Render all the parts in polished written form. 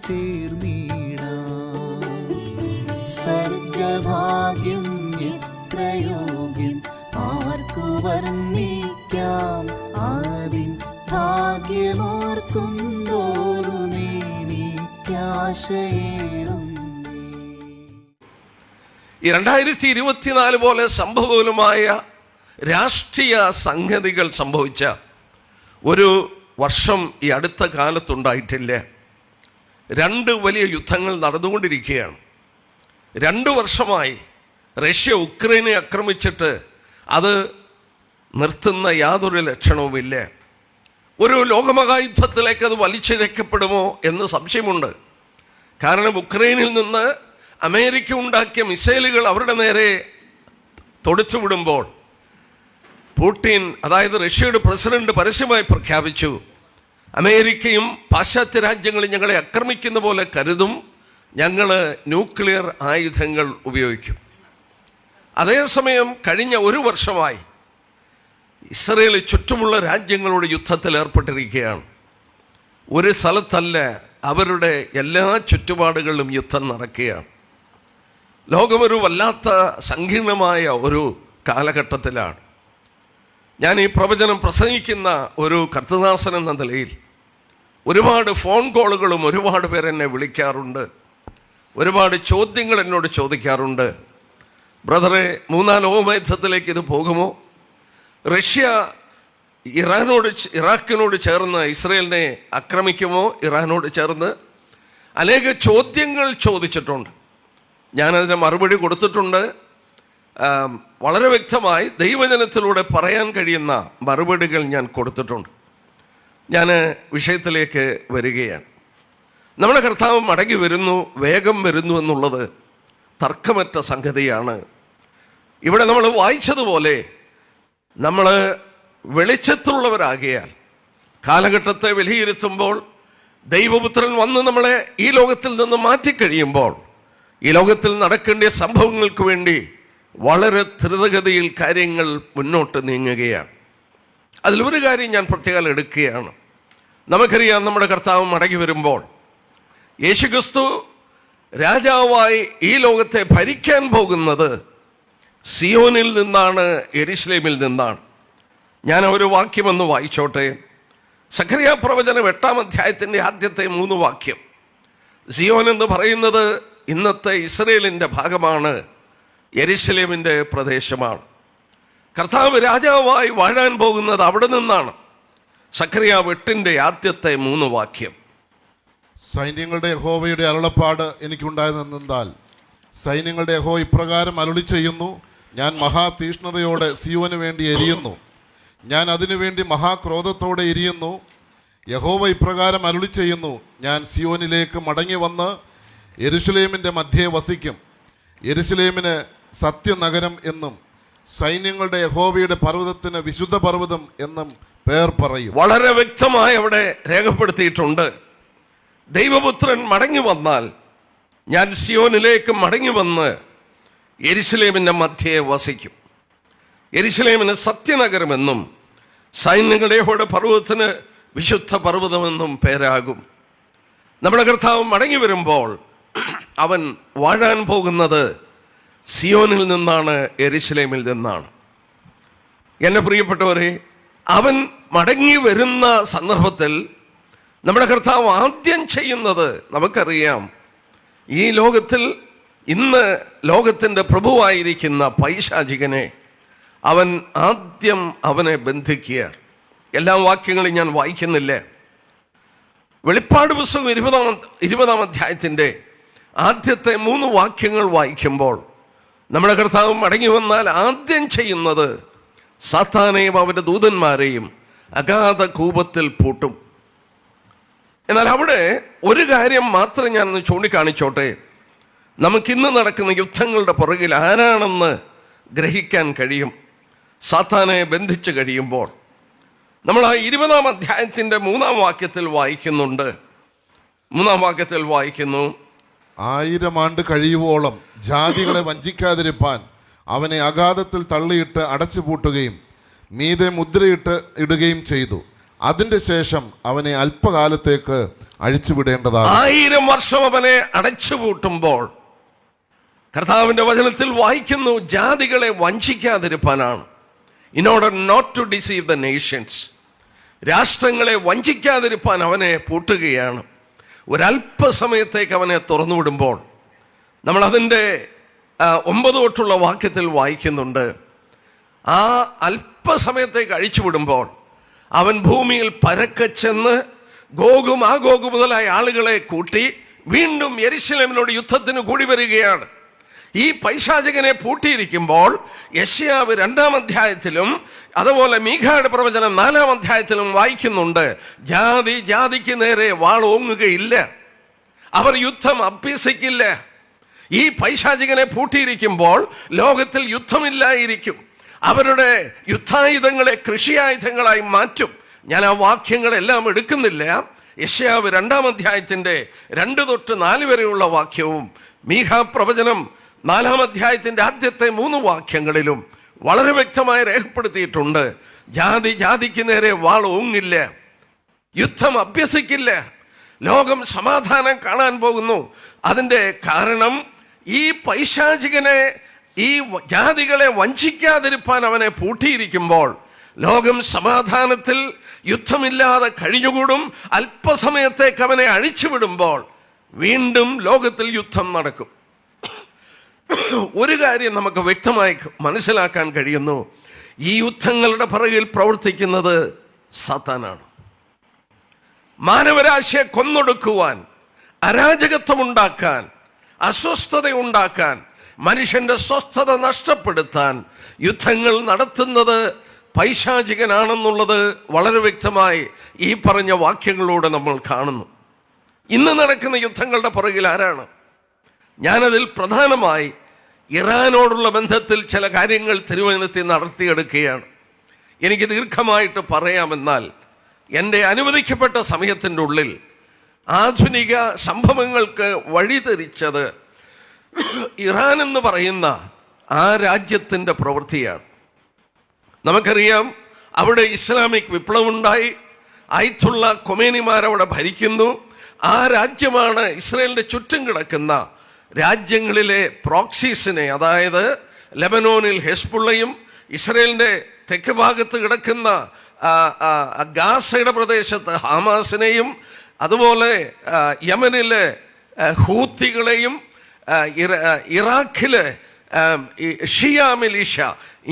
ചേർന്നിടാം. സർഗഭാഗ്യം എത്രയോഗ്യം ആർക്കു വർണ്ണിക്കാം. ആദിൻ ഭാഗ്യമോർക്കും തോറുമേനിക്കാശയേറും. ഈ 2024 പോലെ സംഭവപരമായ രാഷ്ട്രീയ സംഗതികൾ സംഭവിച്ച ഒരു വർഷം ഈ അടുത്ത കാലത്തുണ്ടായിട്ടില്ല. 2 വലിയ യുദ്ധങ്ങൾ നടന്നുകൊണ്ടിരിക്കുകയാണ്. 2 വർഷമായി റഷ്യ ഉക്രൈനെ ആക്രമിച്ചിട്ട് അത് നിർത്തുന്ന യാതൊരു ലക്ഷണവുമില്ല. ഒരു ലോകമഹായുദ്ധത്തിലേക്ക് അത് വലിച്ചിഴക്കപ്പെടുമോ എന്ന് സംശയമുണ്ട്. കാരണം ഉക്രൈനിൽ നിന്ന് അമേരിക്ക ഉണ്ടാക്കിയ മിസൈലുകൾ അവരുടെ നേരെ തൊടുത്തു വിടുമ്പോൾ പുടിൻ, അതായത് റഷ്യയുടെ പ്രസിഡന്റ്, പരസ്യമായി പ്രഖ്യാപിച്ചു, അമേരിക്കയും പാശ്ചാത്യ രാജ്യങ്ങളും ഞങ്ങളെ ആക്രമിക്കുന്ന പോലെ കരുതും, ഞങ്ങൾ ന്യൂക്ലിയർ ആയുധങ്ങൾ ഉപയോഗിക്കും. അതേസമയം കഴിഞ്ഞ 1 വർഷമായി ഇസ്രയേൽ ചുറ്റുമുള്ള രാജ്യങ്ങളോട് യുദ്ധത്തിൽ ഏർപ്പെട്ടിരിക്കുകയാണ്. ഒരു സ്ഥലത്തല്ല, അവരുടെ എല്ലാ ചുറ്റുപാടുകളിലും യുദ്ധം നടക്കുകയാണ്. ലോകമൊരു വല്ലാത്ത സങ്കീർണമായ ഒരു കാലഘട്ടത്തിലാണ്. ഞാൻ ഈ പ്രവചനം പ്രസംഗിക്കുന്ന ഒരു കർത്തദാസൻ എന്ന നിലയിൽ ഒരുപാട് ഫോൺ കോളുകളും ഒരുപാട് പേർ എന്നെ വിളിക്കാറുണ്ട്, ഒരുപാട് ചോദ്യങ്ങൾ എന്നോട് ചോദിക്കാറുണ്ട്. ബ്രദറെ, 3-ാം ലോകയുദ്ധത്തിലേക്ക് ഇത് പോകുമോ? റഷ്യ ഇറാഖിനോട് ചേർന്ന് ഇസ്രയേലിനെ ആക്രമിക്കുമോ? ഇറാനോട് ചേർന്ന് അനേക ചോദ്യങ്ങൾ ചോദിച്ചിട്ടുണ്ട്. ഞാനതിന് മറുപടി കൊടുത്തിട്ടുണ്ട്. വളരെ വ്യക്തമായി ദൈവജനത്തിലൂടെ പറയാൻ കഴിയുന്ന മറുപടികൾ ഞാൻ കൊടുത്തിട്ടുണ്ട്. ഞാൻ വിഷയത്തിലേക്ക് വരികയാണ്. നമ്മുടെ കർത്താവ് മടങ്ങി വരുന്നു, വേഗം വരുന്നു എന്നുള്ളത് തർക്കമറ്റ സംഗതിയാണ്. ഇവിടെ നമ്മൾ വായിച്ചതുപോലെ നമ്മൾ വെളിച്ചത്തിലുള്ളവരാകിയാൽ കാലഘട്ടത്തെ വിലയിരുത്തുമ്പോൾ ദൈവപുത്രൻ വന്ന് നമ്മളെ ഈ ലോകത്തിൽ നിന്ന് മാറ്റിക്കഴിയുമ്പോൾ ഈ ലോകത്തിൽ നടക്കേണ്ട സംഭവങ്ങൾക്ക് വേണ്ടി വളരെ ദ്രുതഗതിയിൽ കാര്യങ്ങൾ മുന്നോട്ട് നീങ്ങുകയാണ്. അതിലൊരു കാര്യം ഞാൻ പ്രത്യേകം എടുക്കുകയാണ്. നമുക്കറിയാം, നമ്മുടെ കർത്താവ് മടങ്ങി വരുമ്പോൾ യേശുക്രിസ്തു രാജാവായി ഈ ലോകത്തെ ഭരിക്കാൻ പോകുന്നത് സിയോനിൽ നിന്നാണ്, യെരുശലേമിൽ നിന്നാണ്. ഞാൻ ഒരു വാക്യമൊന്ന് വായിച്ചോട്ടെ. സഖറിയ പ്രവചനം 8-ാം അധ്യായത്തിൻ്റെ ആദ്യത്തെ 3 വാക്യം. സിയോൻ എന്ന് പറയുന്നത് ഇന്നത്തെ ഇസ്രയേലിൻ്റെ ഭാഗമാണ്, യെരുശലേമിൻ്റെ പ്രദേശമാണ്. കർത്താവ് രാജാവായി വാഴാൻ പോകുന്നത് അവിടെ നിന്നാണ്. സഖറിയ 8-ന്റെ ആദ്യത്തെ 3 വാക്യം. സൈന്യങ്ങളുടെ യഹോവയുടെ അരുളപ്പാട് എനിക്കുണ്ടായതെന്നാൽ, സൈന്യങ്ങളുടെ യഹോവ ഇപ്രകാരം അരുളി ചെയ്യുന്നു, ഞാൻ മഹാതീഷ്ണതയോടെ സിയോന് വേണ്ടി എരിയുന്നു, ഞാൻ അതിനുവേണ്ടി മഹാക്രോധത്തോടെ എരിയുന്നു. യഹോവ ഇപ്രകാരം അരുളി ചെയ്യുന്നു, ഞാൻ സിയോനിലേക്ക് മടങ്ങി വന്ന് യെരുശലേമിൻ്റെ മധ്യേ വസിക്കും. യെരുശലേമിന് സത്യനഗരം എന്നും സൈന്യങ്ങളുടെ യഹോവയുടെ പർവ്വതത്തിന് വിശുദ്ധ പർവ്വതം എന്നും പേർ പറയും. വളരെ വ്യക്തമായി അവിടെ രേഖപ്പെടുത്തിയിട്ടുണ്ട്. ദൈവപുത്രൻ മടങ്ങി വന്നാൽ ഞാൻ സിയോനിലേക്ക് മടങ്ങി വന്ന് യെരുശലേമിൻ്റെ മധ്യേ വസിക്കും. യെരുശലേമിന് സത്യനഗരമെന്നും സൈന്യങ്ങളുടെ യഹോവയുടെ പർവ്വതത്തിന് വിശുദ്ധ പർവ്വതമെന്നും പേരാകും. നമ്മുടെ കർത്താവ് മടങ്ങി വരുമ്പോൾ അവൻ വാഴാൻ പോകുന്നത് സിയോനിൽ നിന്നാണ്, യെരുശലേമിൽ നിന്നാണ്. എൻ്റെ പ്രിയപ്പെട്ടവരെ, അവൻ മടങ്ങി വരുന്ന സന്ദർഭത്തിൽ നമ്മുടെ കർത്താവ് ആദ്യം ചെയ്യുന്നത് നമുക്കറിയാം. ഈ ലോകത്തിൽ ഇന്ന് ലോകത്തിൻ്റെ പ്രഭുവായിരിക്കുന്ന പൈശാചികനെ അവൻ ആദ്യം അവനെ ബന്ധിക്കുകയാണ്. എല്ലാ വാക്യങ്ങളും ഞാൻ വായിക്കുന്നില്ല. വെളിപ്പാട് പുസ്തകം 20-ാം അധ്യായത്തിൻ്റെ ആദ്യത്തെ 3 വാക്യങ്ങൾ വായിക്കുമ്പോൾ നമ്മുടെ കർത്താവ് മടങ്ങി വന്നാൽ ആദ്യം ചെയ്യുന്നത് സാത്താനെയും അവൻ്റെ ദൂതന്മാരെയും അഗാധ കൂപത്തിൽ പൂട്ടും. എന്നാൽ അവിടെ ഒരു കാര്യം മാത്രം ഞാനൊന്ന് ചൂണ്ടിക്കാണിച്ചോട്ടെ. നമുക്കിന്ന് നടക്കുന്ന യുദ്ധങ്ങളുടെ പുറകിൽ ആരാണെന്ന് ഗ്രഹിക്കാൻ കഴിയും. സാത്താനെ ബന്ധിച്ച് കഴിയുമ്പോൾ നമ്മൾ ആ 20-ാം അധ്യായത്തിൻ്റെ 3-ാം വാക്യത്തിൽ വായിക്കുന്നുണ്ട്. 3-ാം വാക്യത്തിൽ വായിക്കുന്നു, 1000 ആണ്ട് കഴിയുവോളം ജാതികളെ വഞ്ചിക്കാതിരിപ്പാൻ അവനെ അഗാധത്തിൽ തള്ളിയിട്ട് അടച്ചുപൂട്ടുകയും മീതെ മുദ്രയിട്ട് ഇടുകയും ചെയ്തു. അതിന്റെ ശേഷം അവനെ അല്പകാലത്തേക്ക് അഴിച്ചുവിടേണ്ടതാണ്. 1000 വർഷം അവനെ അടച്ചുപൂട്ടുമ്പോൾ കർത്താവിന്റെ വചനത്തിൽ വായിക്കുന്നു, ജാതികളെ വഞ്ചിക്കാതിരിപ്പാനാണ്. In order not to deceive the nations. രാഷ്ട്രങ്ങളെ വഞ്ചിക്കാതിരിപ്പാൻ അവനെ പൂട്ടുകയാണ്. ഒരല്പസമയത്തേക്ക് അവനെ തുറന്നുവിടുമ്പോൾ നമ്മൾ അതിൻ്റെ 9 തൊട്ടുള്ള വാക്യത്തിൽ വായിക്കുന്നുണ്ട്, ആ അല്പസമയത്തേക്ക് അഴിച്ചുവിടുമ്പോൾ അവൻ ഭൂമിയിൽ പരക്കെ ചെന്ന് ഗോഗും ആഗോഗ് മുതലായ ആളുകളെ കൂട്ടി വീണ്ടും യെരുശലേമിനോട് യുദ്ധത്തിന് കൂടി വരികയാണ്. ഈ പൈശാചകനെ പൂട്ടിയിരിക്കുമ്പോൾ യെശയ്യാവ് 2-ാം അധ്യായത്തിലും അതുപോലെ മീഖയുടെ പ്രവചനം 4-ാം അധ്യായത്തിലും വായിക്കുന്നുണ്ട്, ജാതി ജാതിക്ക് നേരെ വാൾ ഓങ്ങുകയില്ല, അവർ യുദ്ധം അഭ്യസിക്കില്ല. ഈ പൈശാചികനെ പൂട്ടിയിരിക്കുമ്പോൾ ലോകത്തിൽ യുദ്ധമില്ലായിരിക്കും. അവരുടെ യുദ്ധായുധങ്ങളെ കൃഷിയായുധങ്ങളായി മാറ്റും. ഞാൻ ആ വാക്യങ്ങളെല്ലാം എടുക്കുന്നില്ല. യെശയ്യാവ് 2-ാം അധ്യായത്തിൻ്റെ 2 തൊട്ട് 4 വരെയുള്ള വാക്യവും മീഖ പ്രവചനം 4-ാം അധ്യായത്തിൻ്റെ ആദ്യത്തെ 3 വാക്യങ്ങളിലും വളരെ വ്യക്തമായി രേഖപ്പെടുത്തിയിട്ടുണ്ട്, ജാതി ജാതിക്ക് നേരെ വാൾ ഓങ്ങില്ല, യുദ്ധം അഭ്യസിക്കില്ല. ലോകം സമാധാനം കാണാൻ പോകുന്നു. അതിൻ്റെ കാരണം ഈ പൈശാചികനെ, ഈ ജാതികളെ വഞ്ചിക്കാതിരിപ്പാൻ അവനെ പൂട്ടിയിരിക്കുമ്പോൾ ലോകം സമാധാനത്തിൽ യുദ്ധമില്ലാതെ കഴിഞ്ഞുകൂടും. അല്പസമയത്തേക്ക് അവനെ അഴിച്ചുവിടുമ്പോൾ വീണ്ടും ലോകത്തിൽ യുദ്ധം നടക്കും. ഒരു കാര്യം നമുക്ക് വ്യക്തമായി മനസ്സിലാക്കാൻ കഴിയുന്നു, ഈ യുദ്ധങ്ങളുടെ പിറകിൽ പ്രവർത്തിക്കുന്നത് സാത്താനാണ്. മാനവരാശിയെ കൊന്നൊടുക്കുവാൻ, അരാജകത്വമുണ്ടാക്കാൻ, അസ്വസ്ഥതയുണ്ടാക്കാൻ, മനുഷ്യന്റെ സ്വസ്ഥത നഷ്ടപ്പെടുത്താൻ യുദ്ധങ്ങൾ നടത്തുന്നത് പൈശാചികനാണെന്നുള്ളത് വളരെ വ്യക്തമായി ഈ പറഞ്ഞ വാക്യങ്ങളിലൂടെ നമ്മൾ കാണുന്നു. ഇന്ന് നടക്കുന്ന യുദ്ധങ്ങളുടെ പുറകിൽ ആരാണ്? ഞാനതിൽ പ്രധാനമായി ഇറാനോടുള്ള ബന്ധത്തിൽ ചില കാര്യങ്ങൾ തിരുവചനത്തിൽ നടത്തിയെടുക്കുകയാണ്. എനിക്ക് ദീർഘമായിട്ട് പറയാമെന്നാൽ എൻ്റെ അനുവദിക്കപ്പെട്ട സമയത്തിൻ്റെ ഉള്ളിൽ ആധുനിക സംഭവങ്ങൾക്ക് വഴിതെരിച്ചത് ഇറാൻ എന്ന് പറയുന്ന ആ രാജ്യത്തിൻ്റെ പ്രവൃത്തിയാണ്. നമുക്കറിയാം, അവിടെ ഇസ്ലാമിക് വിപ്ലവമുണ്ടായി, അയത്തുള്ള കൊമേനിമാരവിടെ ഭരിക്കുന്നു. ആ രാജ്യമാണ് ഇസ്രയേലിൻ്റെ ചുറ്റും കിടക്കുന്ന രാജ്യങ്ങളിലെ പ്രോക്സീസിനെ, അതായത് ലെബനോനിൽ ഹെസ്ബുള്ളയും ഇസ്രയേലിൻ്റെ തെക്ക് ഭാഗത്ത് കിടക്കുന്ന ഗാസയുടെ പ്രദേശത്ത് ഹമാസിനെയും അതുപോലെ യമനിലെ ഹൂത്തികളെയും ഇറാഖിലെ ഷിയ മിലിഷ,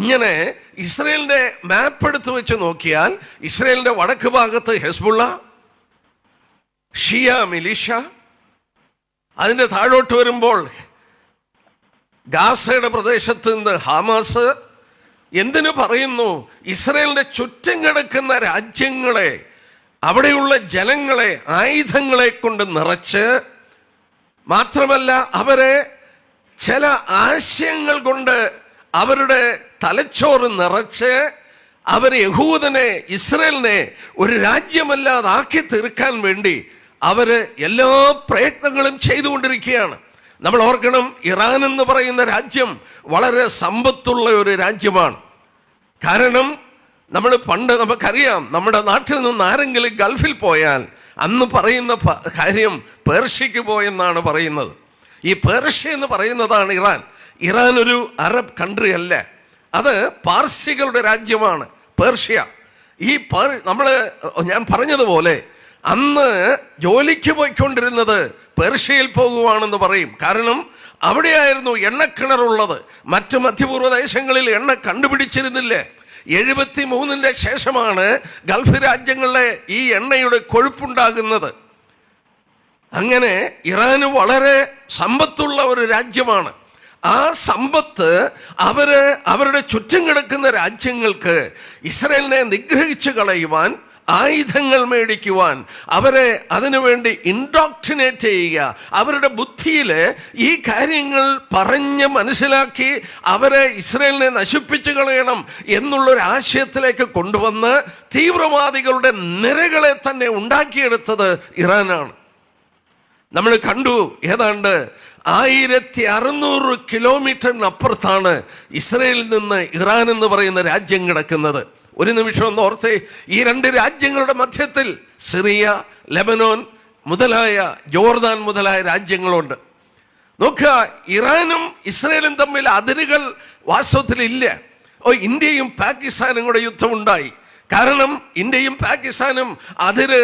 ഇങ്ങനെ ഇസ്രയേലിൻ്റെ മാപ്പ് എടുത്ത് വെച്ച് നോക്കിയാൽ ഇസ്രയേലിൻ്റെ വടക്ക് ഭാഗത്ത് ഹെസ്ബുള്ള, ഷിയ മിലിഷ, അതിൻ്റെ താഴോട്ട് വരുമ്പോൾ ഗാസയുടെ പ്രദേശത്ത് നിന്ന് ഹമാസ്. എന്തിനു പറയുന്നു? ഇസ്രയേലിൻ്റെ ചുറ്റും കിടക്കുന്ന രാജ്യങ്ങളെ, അവിടെയുള്ള ജനങ്ങളെ ആയുധങ്ങളെ കൊണ്ട് നിറച്ച്, മാത്രമല്ല അവരെ ചില ആശയങ്ങൾ കൊണ്ട് അവരുടെ തലച്ചോറ് നിറച്ച് അവർ യഹൂദനെ, ഇസ്രയേലിനെ ഒരു രാജ്യമല്ലാതാക്കി തീർക്കാൻ വേണ്ടി അവര് എല്ലാ പ്രയത്നങ്ങളും ചെയ്തുകൊണ്ടിരിക്കുകയാണ്. നമ്മൾ ഓർക്കണം, ഇറാൻ എന്ന് പറയുന്ന രാജ്യം വളരെ സമ്പത്തുള്ള ഒരു രാജ്യമാണ്. കാരണം നമ്മൾ പണ്ട് നമുക്കറിയാം, നമ്മുടെ നാട്ടിൽ നിന്ന് ആരെങ്കിലും ഗൾഫിൽ പോയാൽ അന്ന് പറയുന്ന കാര്യം പേർഷ്യക്ക് പോയെന്നാണ് പറയുന്നത്. ഈ പേർഷ്യ എന്ന് പറയുന്നതാണ് ഇറാൻ. ഇറാൻ ഒരു അറബ് കൺട്രി അല്ല, അത് പാർസികളുടെ രാജ്യമാണ് പേർഷ്യ. ഈ ഞാൻ പറഞ്ഞതുപോലെ അന്ന് ജോലിക്ക് പോയിക്കൊണ്ടിരുന്നത് പേർഷ്യയിൽ പോകുവാണെന്ന് പറയും. കാരണം അവിടെയായിരുന്നു എണ്ണക്കിണറുള്ളത്. മറ്റ് മധ്യപൂർവ്വ ദേശങ്ങളിൽ എണ്ണ കണ്ടുപിടിച്ചിരുന്നില്ല. 73-ന്റെ ശേഷമാണ് ഗൾഫ് രാജ്യങ്ങളിലെ ഈ എണ്ണയുടെ കൊഴുപ്പുണ്ടാകുന്നത്. അങ്ങനെ ഇറാന് വളരെ സമ്പത്തുള്ള ഒരു രാജ്യമാണ്. ആ സമ്പത്ത് അവരുടെ ചുറ്റും കിടക്കുന്ന രാജ്യങ്ങൾക്ക് ഇസ്രയേലിനെ നിഗ്രഹിച്ചു കളയുവാൻ, ആയുധങ്ങൾ മേടിക്കുവാൻ, അവരെ അതിനുവേണ്ടി ഇൻഡോക്ട്രിനേറ്റ് ചെയ്യുക, അവരുടെ ബുദ്ധിയിൽ ഈ കാര്യങ്ങൾ പറഞ്ഞ് മനസ്സിലാക്കി അവരെ ഇസ്രയേലിനെ നശിപ്പിച്ചു കളയണം എന്നുള്ളൊരു ആശയത്തിലേക്ക് കൊണ്ടുവന്ന് തീവ്രവാദികളുടെ നിരകളെ തന്നെ ഉണ്ടാക്കിയെടുത്തത് ഇറാനാണ്. നമ്മൾ കണ്ടു, ഏതാണ്ട് 1600 കിലോമീറ്ററിനപ്പുറത്താണ് ഇസ്രയേലിൽ നിന്ന് ഇറാൻ എന്ന് പറയുന്ന രാജ്യം കിടക്കുന്നത്. ഒരു നിമിഷം ഒന്ന് ഓർത്തേ, ഈ രണ്ട് രാജ്യങ്ങളുടെ മധ്യത്തിൽ സിറിയ, ലെബനോൻ മുതലായ ജോർദാൻ മുതലായ രാജ്യങ്ങളുണ്ട്. നോക്കുക, ഇറാനും ഇസ്രയേലും തമ്മിൽ അതിരുകൾ വാസ്തവത്തിലില്ല. ഇന്ത്യയും പാകിസ്ഥാനും കൂടെ യുദ്ധമുണ്ടായി. കാരണം ഇന്ത്യയും പാകിസ്ഥാനും അതിര്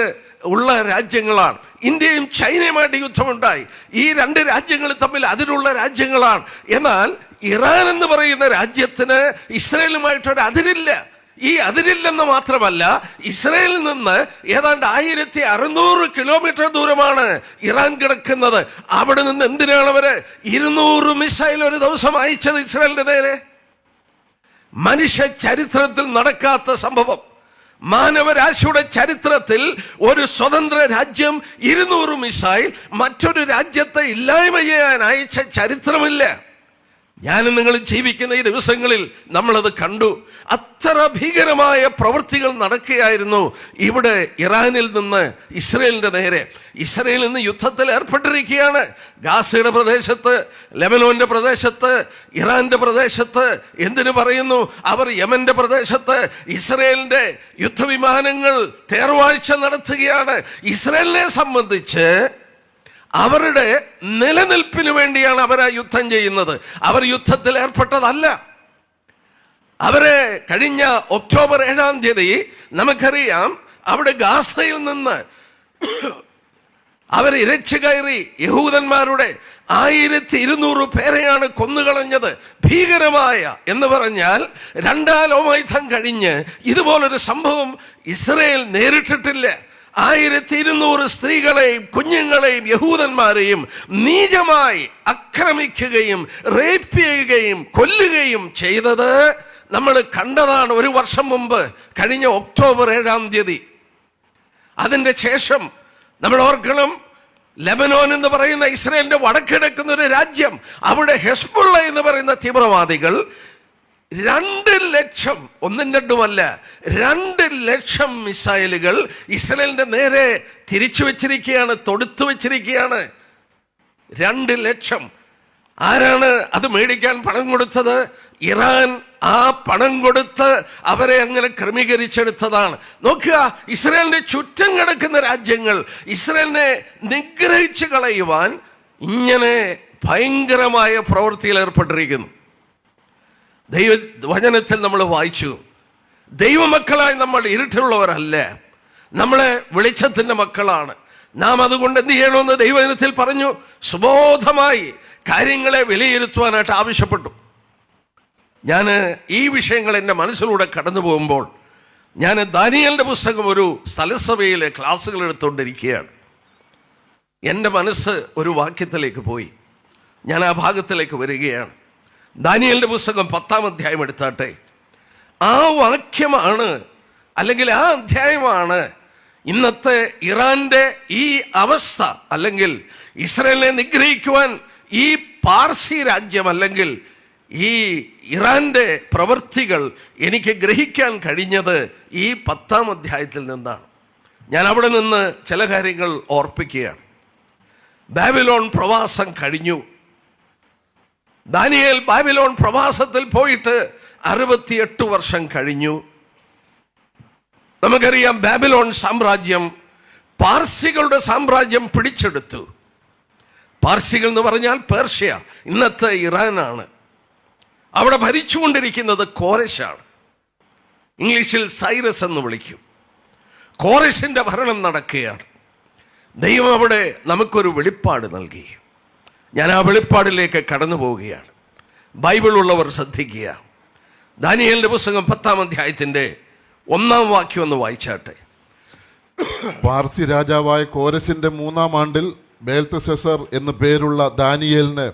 ഉള്ള രാജ്യങ്ങളാണ്. ഇന്ത്യയും ചൈനയുമായിട്ട് യുദ്ധമുണ്ടായി. ഈ രണ്ട് രാജ്യങ്ങൾ തമ്മിൽ അതിരുള്ള രാജ്യങ്ങളാണ്. എന്നാൽ ഇറാൻ എന്ന് പറയുന്ന രാജ്യത്തിന് ഇസ്രയേലുമായിട്ടൊരു അതിരില്ല. ഈ അതിരില്ലെന്ന് മാത്രമല്ല, ഇസ്രയേലിൽ നിന്ന് ഏതാണ്ട് 1600 കിലോമീറ്റർ ദൂരമാണ് ഇറാൻ കിടക്കുന്നത്. അവിടെ നിന്ന് എന്തിനാണ് അവര് 200 മിസൈൽ ഒരു ദിവസം അയച്ചത് ഇസ്രയേലിന്റെ നേരെ? മനുഷ്യ ചരിത്രത്തിൽ നടക്കാത്ത സംഭവം. മാനവരാശിയുടെ ചരിത്രത്തിൽ ഒരു സ്വതന്ത്ര രാജ്യം 200 മിസൈൽ മറ്റൊരു രാജ്യത്തെ ഇല്ലായ്മ ചെയ്യാൻ അയച്ച ചരിത്രമില്ല. ഞാനും നിങ്ങൾ ജീവിക്കുന്ന ഈ ദിവസങ്ങളിൽ നമ്മളത് കണ്ടു. അത്ര ഭീകരമായ പ്രവൃത്തികൾ നടക്കുകയായിരുന്നു ഇവിടെ ഇറാനിൽ നിന്ന് ഇസ്രയേലിന്റെ നേരെ. ഇസ്രയേൽ ഇന്ന് യുദ്ധത്തിൽ ഏർപ്പെട്ടിരിക്കുകയാണ്. ഗാസയുടെ പ്രദേശത്ത്, ലെബനോന്റെ പ്രദേശത്ത്, ഇറാന്റെ പ്രദേശത്ത്, എന്തിനു പറയുന്നു, അവർ യമന്റെ പ്രദേശത്ത് ഇസ്രയേലിന്റെ യുദ്ധവിമാനങ്ങൾ തേർവാഴ്ച നടത്തുകയാണ്. ഇസ്രയേലിനെ സംബന്ധിച്ച് അവരുടെ നിലനിൽപ്പിന് വേണ്ടിയാണ് അവർ ആ യുദ്ധം ചെയ്യുന്നത്. അവർ യുദ്ധത്തിൽ ഏർപ്പെട്ടതല്ല. അവരെ കഴിഞ്ഞ ഒക്ടോബർ 7-ാം തീയതി നമുക്കറിയാം, അവിടെ ഗാസയിൽ നിന്ന് അവർ ഇരച്ചു കയറി യഹൂദന്മാരുടെ 1200 പേരെയാണ് കൊന്നുകളഞ്ഞത്. ഭീകരമായ എന്ന് പറഞ്ഞാൽ 2ാം ലോകയുദ്ധം കഴിഞ്ഞ് ഇതുപോലൊരു സംഭവം ഇസ്രയേൽ നേരിട്ടിട്ടില്ല. 1200 സ്ത്രീകളെയും കുഞ്ഞുങ്ങളെയും യഹൂദന്മാരെയും നീചമായി ആക്രമിക്കുകയും റേപ്പ് ചെയ്യുകയും കൊല്ലുകയും ചെയ്തത് നമ്മൾ കണ്ടതാണ് 1 വർഷം മുമ്പ്, കഴിഞ്ഞ ഒക്ടോബർ 7-ാം തീയതി. അതിൻ്റെ ശേഷം നമ്മൾ ഓർക്കണം, ലെബനോൻ എന്ന് പറയുന്ന ഇസ്രയേലിന്റെ വടക്കിഴക്കുന്ന ഒരു രാജ്യം, അവിടെ ഹെസ്ബുള്ള എന്ന് പറയുന്ന തീവ്രവാദികൾ 2 ലക്ഷം, 1-2 2 ലക്ഷം മിസൈലുകൾ ഇസ്രയേലിന്റെ നേരെ തിരിച്ചു വെച്ചിരിക്കുകയാണ്, തൊടുത്തു വെച്ചിരിക്കുകയാണ്. 2 ലക്ഷം. ആരാണ് അത് മേടിക്കാൻ പണം കൊടുത്തത്? ഇറാൻ ആ പണം കൊടുത്ത് അവരെ അങ്ങനെ ക്രമീകരിച്ചെടുത്തതാണ്. നോക്കുക, ഇസ്രയേലിന്റെ ചുറ്റും കിടക്കുന്ന രാജ്യങ്ങൾ ഇസ്രയേലിനെ നിഗ്രഹിച്ചു കളയുവാൻ ഇങ്ങനെ ഭയങ്കരമായ പ്രവൃത്തിയിൽ ഏർപ്പെട്ടിരിക്കുന്നു. വചനത്തിൽ നമ്മൾ വായിച്ചു, ദൈവമക്കളായി നമ്മൾ ഇരുട്ടിലുള്ളവരല്ല, നമ്മളെ വെളിച്ചത്തിന്റെ മക്കളാണ് നാം. അതുകൊണ്ട് എന്ത് ചെയ്യണമെന്ന് ദൈവവചനത്തിൽ പറഞ്ഞു? സുബോധമായി കാര്യങ്ങളെ വിലയിരുത്തുവാനായിട്ട് ആവശ്യപ്പെട്ടു. ഞാൻ ഈ വിഷയങ്ങൾ എൻ്റെ മനസ്സിലൂടെ കടന്നു പോകുമ്പോൾ ഞാൻ ദാനിയേലിന്റെ പുസ്തകം ഒരു സ്ഥലസഭയിലെ ക്ലാസ്സുകൾ എടുത്തുകൊണ്ടിരിക്കുകയാണ്. എൻ്റെ മനസ്സ് ഒരു വാക്യത്തിലേക്ക് പോയി. ഞാൻ ആ ഭാഗത്തിലേക്ക് വരികയാണ്. ദാനിയേലിന്റെ പുസ്തകം 10-ാം അധ്യായം എടുത്താട്ടെ. ആ വാക്യമാണ്, അല്ലെങ്കിൽ ആ അധ്യായമാണ് ഇന്നത്തെ ഇറാന്റെ ഈ അവസ്ഥ, അല്ലെങ്കിൽ ഇസ്രയേലിനെ നിഗ്രഹിക്കുവാൻ ഈ പാർസി രാജ്യം അല്ലെങ്കിൽ ഈ ഇറാന്റെ പ്രവൃത്തികൾ എനിക്ക് ഗ്രഹിക്കാൻ കഴിഞ്ഞത് ഈ 10-ാം അധ്യായത്തിൽ നിന്നാണ്. ഞാൻ അവിടെ നിന്ന് ചില കാര്യങ്ങൾ ഓർപ്പിക്കുകയാണ്. ബാബിലോൺ പ്രവാസം കഴിഞ്ഞു. ദാനിയേൽ ബാബിലോൺ പ്രവാസത്തിൽ പോയിട്ട് 68 വർഷം കഴിഞ്ഞു. നമുക്കറിയാം, ബാബിലോൺ സാമ്രാജ്യം പാർസികളുടെ സാമ്രാജ്യം പിടിച്ചെടുത്തു. പാർസികൾ എന്ന് പറഞ്ഞാൽ പേർഷ്യ, ഇന്നത്തെ ഇറാനാണ്. അവിടെ ഭരിച്ചുകൊണ്ടിരിക്കുന്നത് കോരശാണ്. ഇംഗ്ലീഷിൽ സൈറസ് എന്ന് വിളിക്കും. കോരശിന്റെ ഭരണം നടക്കുകയാണ്. ദൈവം അവിടെ നമുക്കൊരു വെളിപ്പാട് നൽകി. ഞാൻ ആ വെളിപ്പാടിലേക്ക് കടന്നു പോവുകയാണ്. ബൈബിൾ ഉള്ളവർ ശ്രദ്ധിക്കുക. ദാനിയേലിന്റെ പുസ്തകം 10-ാം അധ്യായത്തിന്റെ 1-ാം വാക്യം ഒന്ന് വായിച്ചാട്ടെ. പാർസി രാജാവായ കോരശിന്റെ 3-ാം ആണ്ടിൽ ബേൽത്ശസ്സർ എന്നു പേരുള്ള ദാനിയേലിന്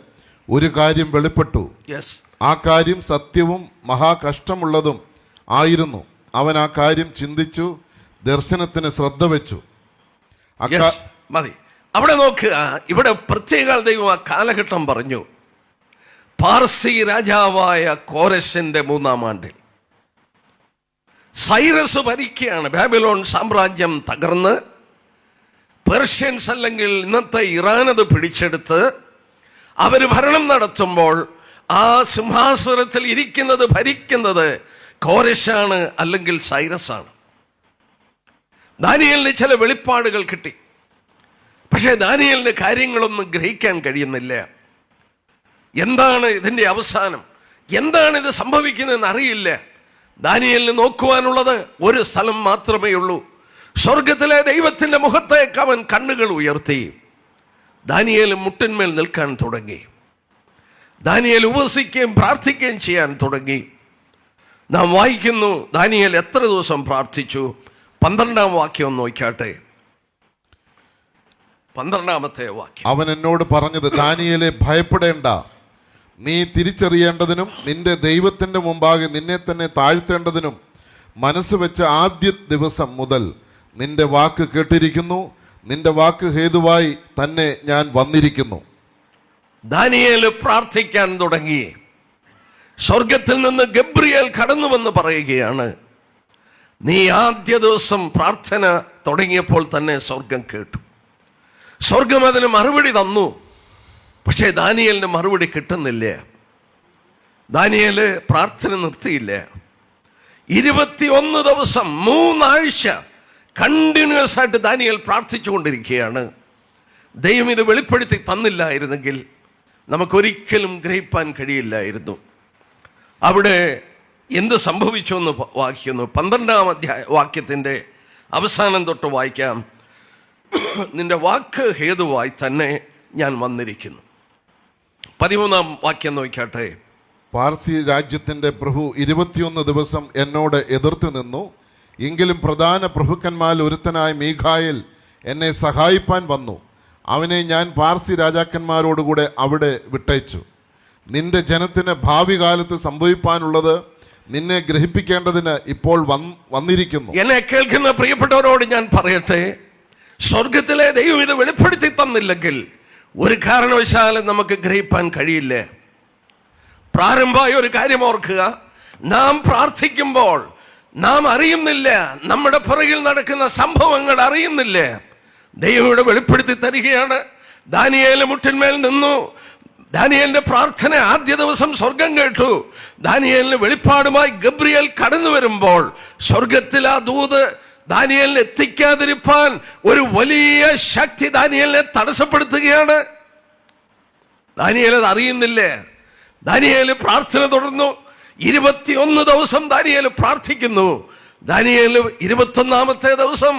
ഒരു കാര്യം വെളിപ്പെട്ടു. ആ കാര്യം സത്യവും മഹാകഷ്ടമുള്ളതും ആയിരുന്നു. അവൻ ആ കാര്യം ചിന്തിച്ചു, ദർശനത്തിന് ശ്രദ്ധ വെച്ചു. മതി, അവിടെ നോക്കുക. ഇവിടെ പ്രത്യേക ദൈവം ആ കാലഘട്ടം പറഞ്ഞു. പാർസി രാജാവായ കോരശിന്റെ 3-ാം ആണ്ടിൽ സൈറസ് ഭരിക്കുകയാണ്. ബാബിലോൺ സാമ്രാജ്യം തകർന്ന് പേർഷ്യൻസ് അല്ലെങ്കിൽ ഇന്നത്തെ ഇറാൻ അത് പിടിച്ചെടുത്ത് അവർ ഭരണം നടത്തുമ്പോൾ ആ സിംഹാസനത്തിൽ ഇരിക്കുന്നത് ഭരിക്കുന്നത് കോരശാണ് അല്ലെങ്കിൽ സൈറസാണ്. ദാനിയേലിന് ചില വെളിപ്പാടുകൾ കിട്ടി. പക്ഷേ ദാനിയേലിന് കാര്യങ്ങളൊന്നും ഗ്രഹിക്കാൻ കഴിയുന്നില്ല. എന്താണ് ഇതിൻ്റെ അവസാനം, എന്താണ് ഇത് സംഭവിക്കുന്നതെന്ന് അറിയില്ല. ദാനിയേലിന് നോക്കുവാനുള്ളത് ഒരു സ്ഥലം മാത്രമേ ഉള്ളൂ. സ്വർഗത്തിലെ ദൈവത്തിൻ്റെ മുഖത്തേക്ക് അവൻ കണ്ണുകൾ ഉയർത്തി. ദാനിയേൽ മുട്ടിന്മേൽ നിൽക്കാൻ തുടങ്ങി. ദാനിയേൽ ഉപവസിക്കുകയും പ്രാർത്ഥിക്കുകയും ചെയ്യാൻ തുടങ്ങി. നാം വായിക്കുന്നു, ദാനിയേൽ എത്ര ദിവസം പ്രാർത്ഥിച്ചു? 12-ാം വാക്യം ഒന്ന് നോക്കാട്ടെ. 12-ാമത്തെ വാക്യം. അവൻ എന്നോട് പറഞ്ഞത്, ദാനിയേലെ, ഭയപ്പെടേണ്ട. നീ തിരിച്ചറിയേണ്ടതിനും നിന്റെ ദൈവത്തിന്റെ മുമ്പാകെ നിന്നെ തന്നെ താഴ്ത്തേണ്ടതിനും മനസ്സ് വെച്ച ആദ്യ ദിവസം മുതൽ നിന്റെ വാക്ക് കേട്ടിരിക്കുന്നു. നിന്റെ വാക്ക് ഹേതുവായി തന്നെ ഞാൻ വന്നിരിക്കുന്നു. ദാനിയേൽ പ്രാർത്ഥിക്കാൻ തുടങ്ങി. സ്വർഗത്തിൽ നിന്ന് ഗബ്രിയേൽ കടന്നു വന്ന് പറയുകയാണ്, നീ ആദ്യ ദിവസം പ്രാർത്ഥന തുടങ്ങിയപ്പോൾ തന്നെ സ്വർഗം കേട്ടു. സ്വർഗം അതിന് മറുപടി തന്നു. പക്ഷേ ദാനിയേലിന് മറുപടി കിട്ടുന്നില്ല. ദാനിയേൽ പ്രാർത്ഥന നിർത്തിയില്ല. 21 ദിവസം 3 ആഴ്ച കണ്ടിന്യൂസ് ആയിട്ട് ദാനിയേൽ പ്രാർത്ഥിച്ചു കൊണ്ടിരിക്കുകയാണ്. ദൈവം ഇത് വെളിപ്പെടുത്തി തന്നില്ലായിരുന്നെങ്കിൽ നമുക്കൊരിക്കലും ഗ്രഹിപ്പാൻ കഴിയില്ലായിരുന്നു. അവിടെ എന്ത് സംഭവിച്ചു എന്ന് വായിക്കുന്നു. 12-ാം വാക്യത്തിൻ്റെ അവസാനം തൊട്ട് വായിക്കാം. നിന്റെ വാക്ക് ഹേതുവായി തന്നെ ഞാൻ വന്നിരിക്കുന്നു. 13-ാം വാക്യം നോക്കാട്ടെ. പാർസി രാജ്യത്തിന്റെ പ്രഭു 21 ദിവസം എന്നോട് എതിർത്ത് നിന്നു. എങ്കിലും പ്രധാന പ്രഭുക്കന്മാരിൽ ഒരുത്തനായ മീഖായേൽ എന്നെ സഹായിപ്പാൻ വന്നു. അവനെ ഞാൻ പാർസി രാജാക്കന്മാരോടുകൂടെ അവിടെ വിട്ടയച്ചു. നിന്റെ ജനത്തിന് ഭാവി കാലത്ത് സംഭവിപ്പാനുള്ളത് നിന്നെ ഗ്രഹിപ്പിക്കേണ്ടതിന് ഇപ്പോൾ വന്നിരിക്കുന്നു. എന്നെ കേൾക്കുന്ന പ്രിയപ്പെട്ടവരോട് ഞാൻ പറയട്ടെ, സ്വർഗത്തിലെ ദൈവം ഇത് വെളിപ്പെടുത്തി തന്നില്ലെങ്കിൽ ഒരു കാരണവശാലും നമുക്ക് ഗ്രഹിപ്പാൻ കഴിയില്ല. പ്രാരംഭമായ ഒരു കാര്യം ഓർക്കുക, നാം പ്രാർത്ഥിക്കുമ്പോൾ നാം അറിയുന്നില്ല, നമ്മുടെ പുറകിൽ നടക്കുന്ന സംഭവങ്ങൾ അറിയുന്നില്ല. ദൈവം ഇവിടെ വെളിപ്പെടുത്തി തരികയാണ്. ദാനിയേൽ മുട്ടിന്മേൽ നിന്നു. ദാനിയേലിന്റെ പ്രാർത്ഥന ആദ്യ ദിവസം സ്വർഗം കേട്ടു. ദാനിയേലിന് വെളിപ്പാടുമായി ഗബ്രിയേൽ കടന്നു വരുമ്പോൾ സ്വർഗത്തിൽ ആ ദൂത് ദാനിയേലിനെ എത്തിക്കാതിരിപ്പാൻ ഒരു വലിയ ശക്തി ദാനിയേലിനെ തടസ്സപ്പെടുത്തുകയാണ്. ദാനിയേൽ അത് അറിയുന്നില്ല. ദാനിയേൽ പ്രാർത്ഥന തുടർന്നു. 21 ദിവസം ദാനിയേൽ പ്രാർത്ഥിക്കുന്നു. ദാനിയേൽ 21-ാമത്തെ ദിവസം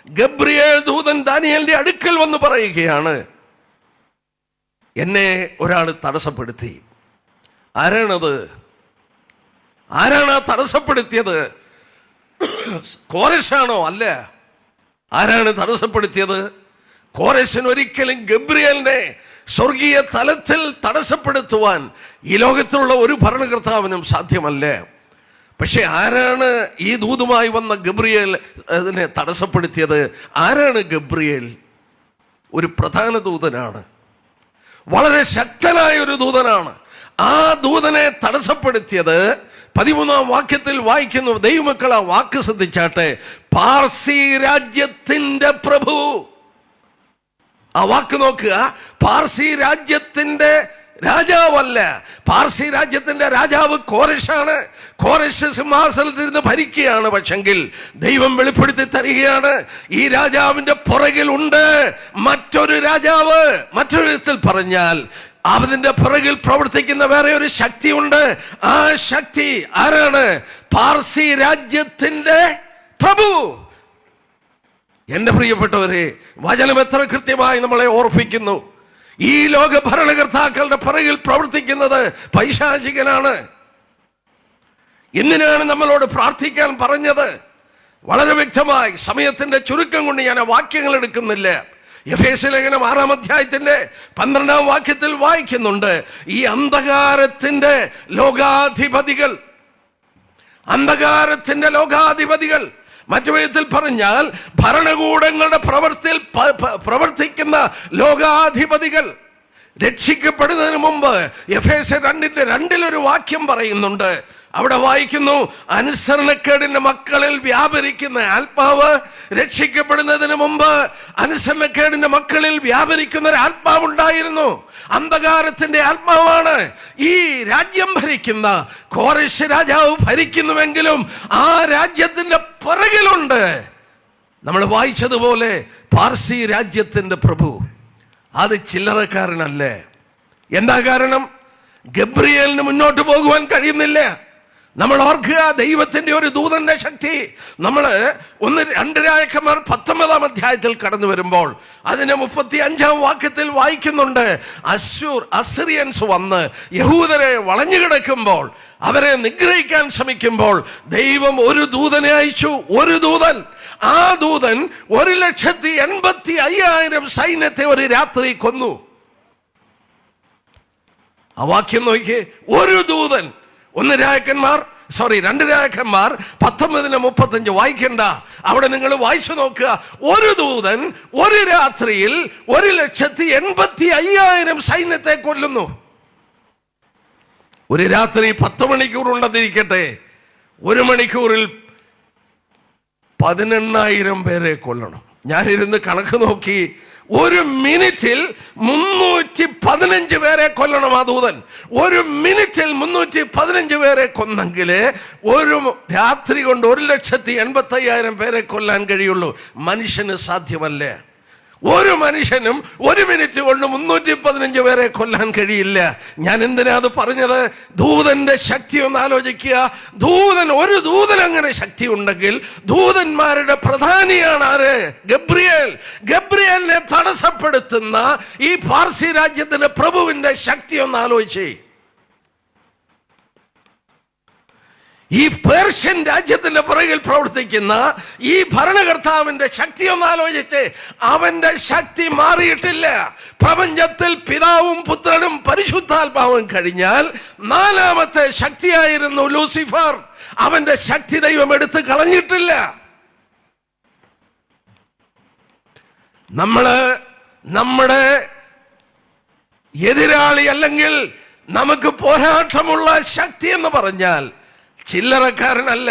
ഗബ്രിയേൽ ദൂതൻ ദാനിയേലിന്റെ അടുക്കൽ വന്ന് പറയുകയാണ്, എന്നെ ഒരാൾ തടസ്സപ്പെടുത്തി. ആരാണത്? ആരാണ് ആ തടസ്സപ്പെടുത്തിയത്? കോരശാണോ? അല്ല. ആരാണ് തടസ്സപ്പെടുത്തിയത്? കോരശൻ ഒരിക്കലും ഗബ്രിയേലിനെ സ്വർഗീയ തലത്തിൽ തടസ്സപ്പെടുത്തുവാൻ ഈ ലോകത്തിലുള്ള ഒരു ഭരണകർത്താവിനും സാധ്യമല്ല. പക്ഷെ ആരാണ് ഈ ദൂതുമായി വന്ന ഗബ്രിയേൽ അതിനെ തടസ്സപ്പെടുത്തിയത്? ആരാണ് ഗബ്രിയേൽ? ഒരു പ്രധാന ദൂതനാണ്, വളരെ ശക്തനായ ഒരു ദൂതനാണ്. ആ ദൂതനെ തടസ്സപ്പെടുത്തിയത് 13-ാം വാക്യത്തിൽ വായിക്കുന്നു. ദൈവമക്കൾ ആ വാക്ക് ശ്രദ്ധിച്ചാട്ടെ. പാർസി രാജ്യത്തിന്റെ പ്രഭു. ആ വാക്ക് നോക്കുക. പാർസി രാജ്യത്തിന്റെ രാജാവല്ല, പാർസി രാജ്യത്തിന്റെ രാജാവ് കോരശാണ്. കോരശ് സിംഹാസനത്തിരുന്ന് ഭരിക്കുകയാണ്. പക്ഷെങ്കിൽ ദൈവം വെളിപ്പെടുത്തി തരികയാണ്, ഈ രാജാവിന്റെ പുറകിൽ ഉണ്ട് മറ്റൊരു രാജാവ്. മറ്റൊരു വിധത്തിൽ പറഞ്ഞാൽ അതിന്റെ പുറകിൽ പ്രവർത്തിക്കുന്ന വേറെ ഒരു ശക്തി ഉണ്ട്. ആ ശക്തി ആരാണ്? പാർസി രാജ്യത്തിന്റെ പ്രഭു. എന്റെ പ്രിയപ്പെട്ടവരെ, വചനം എത്ര കൃത്യമായി നമ്മളെ ഓർപ്പിക്കുന്നു. ഈ ലോക ഭരണകർത്താക്കളുടെ പുറകിൽ പ്രവർത്തിക്കുന്നത് പൈശാചികനാണ്. എന്തിനാണ് നമ്മളോട് പ്രാർത്ഥിക്കാൻ പറഞ്ഞത്? വളരെ വ്യക്തമായി, സമയത്തിന്റെ ചുരുക്കം കൊണ്ട് ഞാൻ ആ വാക്യങ്ങൾ എടുക്കുന്നില്ല. എഫേസ്യ ലേഖനം 6-ാം അധ്യായത്തിന്റെ 12-ാം വാക്യത്തിൽ വായിക്കുന്നുണ്ട്, ഈ അന്ധകാരത്തിന്റെ ലോകാധിപതികൾ, അന്ധകാരത്തിന്റെ ലോകാധിപതികൾ, മറ്റു വിധത്തിൽ പറഞ്ഞാൽ ഭരണകൂടങ്ങളുടെ പ്രവർത്തിക്കുന്ന ലോകാധിപതികൾ രക്ഷിക്കപ്പെടുന്നതിന് മുമ്പ് എഫേസ്യർ 2:2 ഒരു വാക്യം പറയുന്നുണ്ട്. അവിടെ വായിക്കുന്നു, അനുസരണക്കേടിന്റെ മക്കളിൽ വ്യാപരിക്കുന്ന ആത്മാവ്. രക്ഷിക്കപ്പെടുന്നതിന് മുമ്പ് അനുസരണക്കേടിന്റെ മക്കളിൽ വ്യാപരിക്കുന്ന ഒരു ആത്മാവുണ്ടായിരുന്നു. അന്ധകാരത്തിന്റെ ആത്മാവാണ്. ഈ രാജ്യം ഭരിക്കുന്ന കോരശ് രാജാവ് ഭരിക്കുന്നുവെങ്കിലും ആ രാജ്യത്തിന്റെ പിറകിലുണ്ട്, നമ്മൾ വായിച്ചതുപോലെ, പാർസി രാജ്യത്തിന്റെ പ്രഭു. അത് ചില്ലറക്കാരനല്ലേ. എന്താ കാരണം? ഗബ്രിയേലിന് മുന്നോട്ട് പോകുവാൻ കഴിയുന്നില്ല. നമ്മൾ ഓർക്കുക, ദൈവത്തിന്റെ ഒരു ദൂതന്റെ ശക്തി. നമ്മൾ 1-2 രാജാക്കന്മാർ 19-ാം അധ്യായത്തിൽ കടന്നു വരുമ്പോൾ അതിന്റെ 35-ാം വാക്യത്തിൽ വായിക്കുന്നുണ്ട്, അസിറിയൻസ് വന്ന് യഹൂദരെ വളഞ്ഞു കിടക്കുമ്പോൾ, അവരെ നിഗ്രഹിക്കാൻ ശ്രമിക്കുമ്പോൾ ദൈവം ഒരു ദൂതനെ അയച്ചു. ഒരു ദൂതൻ. ആ ദൂതൻ 1,85,000 സൈന്യത്തെ ഒരു രാത്രി കൊന്നു. ആ വാക്യം നോക്കി, ഒരു ദൂതൻ. 2 രാജാക്കന്മാർ 19:35 വായിക്കണ്ട, അവിടെ നിങ്ങൾ വായിച്ചു നോക്കുക. ഒരു ദൂതൻ ഒരു രാത്രിയിൽ 1,85,000 സൈന്യത്തെ കൊല്ലുന്നു. ഒരു രാത്രി 10 മണിക്കൂർ ഉണ്ടെന്നിരിക്കട്ടെ, 1 മണിക്കൂറിൽ 18,000 പേരെ കൊല്ലണം. ഞാനിരുന്ന് കണക്ക് നോക്കി, 1 മിനിറ്റിൽ 315 പേരെ കൊല്ലണം ആ ദൂതൻ. 1 മിനിറ്റിൽ 315 പേരെ കൊന്നെങ്കിൽ ഒരു രാത്രി കൊണ്ട് 1,85,000 പേരെ കൊല്ലാൻ കഴിയുള്ളൂ. മനുഷ്യന് സാധ്യമല്ലേ. ഒരു മനുഷ്യനും 1 മിനിറ്റ് കൊണ്ട് 315 പേരെ കൊല്ലാൻ കഴിയില്ല. ഞാൻ എന്തിനാ അത് പറഞ്ഞത്? ദൂതന്റെ ശക്തി ഒന്ന് ആലോചിക്കുക. ഒരു ദൂതൻ അങ്ങനെ ശക്തി ഉണ്ടെങ്കിൽ ദൂതന്മാരുടെ പ്രധാനിയാണ് ആര്? ഗബ്രിയേൽ. ഗബ്രിയേലിനെ തടസ്സപ്പെടുത്തുന്ന ഈ പാർസി രാജ്യത്തിന്റെ പ്രഭുവിന്റെ ശക്തി ഒന്ന് ആലോചിച്ചേ. ഈ പേർഷ്യൻ രാജ്യത്തിന്റെ പുറകിൽ പ്രവർത്തിക്കുന്ന ഈ ഭരണകർത്താവിന്റെ ശക്തി ഒന്ന് ആലോചിച്ച്. അവന്റെ ശക്തി മാറിയിട്ടില്ല. പ്രപഞ്ചത്തിൽ പിതാവും പുത്രനും പരിശുദ്ധാത്മാവും കഴിഞ്ഞാൽ 4ാമത്തെ ശക്തിയായിരുന്നു ലൂസിഫർ. അവന്റെ ശക്തി ദൈവം എടുത്തു കളഞ്ഞിട്ടില്ല. നമ്മുടെ എതിരാളി അല്ലെങ്കിൽ നമുക്ക് പോരാട്ടമുള്ള ശക്തി എന്ന് പറഞ്ഞാൽ ചില്ലറക്കാരനല്ല.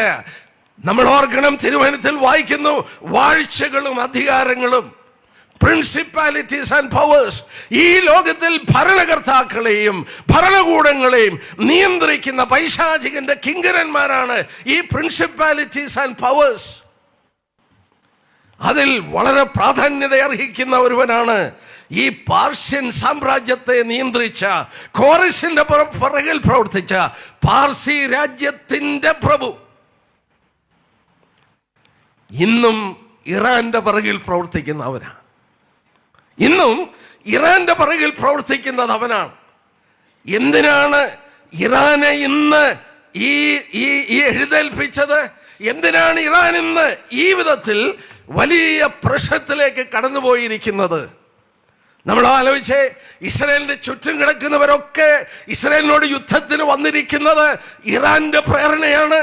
നമ്മൾ ഓർക്കണം, തിരുവചനത്തിൽ വായിക്കുന്നു, വാഴ്ചകളും അധികാരങ്ങളും, പ്രിൻസിപ്പാലിറ്റീസ് ആൻഡ് പവേഴ്സ്. ഈ ലോകത്തിൽ ഭരണകർത്താക്കളെയും ഭരണകൂടങ്ങളെയും നിയന്ത്രിക്കുന്ന പൈശാചികന്റെ കിങ്കരന്മാരാണ് ഈ പ്രിൻസിപ്പാലിറ്റീസ് ആൻഡ് പവേഴ്സ്. അതിൽ വളരെ പ്രാധാന്യത അർഹിക്കുന്ന ഒരുവനാണ് ഈ പാർഷ്യൻ സാമ്രാജ്യത്തെ നിയന്ത്രിച്ച, കോറസിന്റെ പുറകിൽ പ്രവർത്തിച്ച പാർസി രാജ്യത്തിന്റെ പ്രഭു. ഇന്നും ഇറാന്റെ പുറകിൽ പ്രവർത്തിക്കുന്ന അവനാണ്. ഇന്നും ഇറാന്റെ പുറകിൽ പ്രവർത്തിക്കുന്നത് അവനാണ്. എന്തിനാണ് ഇറാനെ ഇന്ന് ഈ എഴുന്നേൽപ്പിച്ചത്? എന്തിനാണ് ഇറാൻ ഇന്ന് ഈ വിധത്തിൽ വലിയ പ്രശ്നത്തിലേക്ക് കടന്നുപോയിരിക്കുന്നത്? നമ്മൾ ആലോചിച്ച്, ഇസ്രായേലിന്റെ ചുറ്റും കിടക്കുന്നവരൊക്കെ ഇസ്രായേലിനോട് യുദ്ധത്തിന് വന്നിരിക്കുന്നത് ഇറാന്റെ പ്രേരണയാണ്.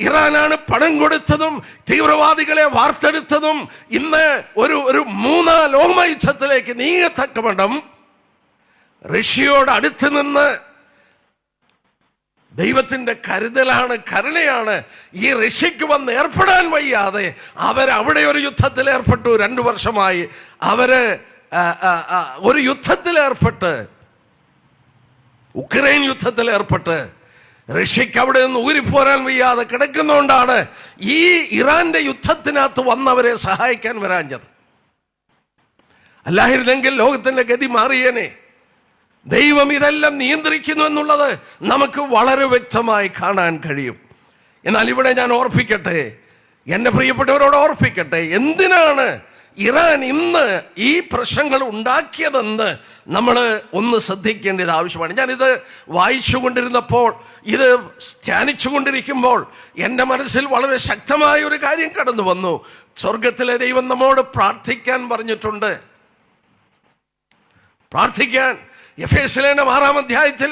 ഇറാനാണ് പണം കൊടുത്തതും തീവ്രവാദികളെ വാർത്തെടുത്തതും. ഇന്ന് ഒരു 3ാം ലോകയുദ്ധത്തിലേക്ക് നീങ്ങത്തക്കവണ്ണം റഷ്യയോട് അടുത്ത് നിന്ന് ദൈവത്തിന്റെ കരുതലാണ്, കരുണയാണ്. ഈ റഷ്യക്ക് വന്ന് ഏർപ്പെടാൻ വയ്യാതെ അവരവിടെ ഒരു യുദ്ധത്തിൽ ഏർപ്പെട്ടു. 2 വർഷമായി അവര് ഒരു യുദ്ധത്തിൽ ഏർപ്പെട്ട്, ഉക്രൈൻ യുദ്ധത്തിൽ ഏർപ്പെട്ട് റഷ്യക്ക് അവിടെ നിന്ന് ഊരിപ്പോരാൻ വയ്യാതെ കിടക്കുന്നതുകൊണ്ടാണ് ഈ ഇറാന്റെ യുദ്ധത്തിനകത്ത് വന്നവരെ സഹായിക്കാൻ വരാഞ്ഞത്. അല്ലായിരുന്നെങ്കിൽ ലോകത്തിന്റെ ഗതി മാറിയേനെ. ദൈവം ഇതെല്ലാം നിയന്ത്രിക്കുന്നു എന്നുള്ളത് നമുക്ക് വളരെ വ്യക്തമായി കാണാൻ കഴിയും. എന്നാൽ ഇവിടെ ഞാൻ ഓർപ്പിക്കട്ടെ, എൻ്റെ പ്രിയപ്പെട്ടവരോട് ഓർപ്പിക്കട്ടെ, എന്തിനാണ് ഇറാൻ ഇന്ന് ഈ പ്രശ്നങ്ങൾ ഉണ്ടാക്കിയതെന്ന് നമ്മൾ ഒന്ന് ശ്രദ്ധിക്കേണ്ടത് ആവശ്യമാണ്. ഞാനിത് വായിച്ചുകൊണ്ടിരുന്നപ്പോൾ, ഇത് ധ്യാനിച്ചുകൊണ്ടിരിക്കുമ്പോൾ എൻ്റെ മനസ്സിൽ വളരെ ശക്തമായ ഒരു കാര്യം കടന്നു വന്നു. സ്വർഗത്തിലെ ദൈവം നമ്മോട് പ്രാർത്ഥിക്കാൻ പറഞ്ഞിട്ടുണ്ട്. പ്രാർത്ഥിക്കാൻ എഫേസ്യലേഖനം 6-ാം അധ്യായത്തിൽ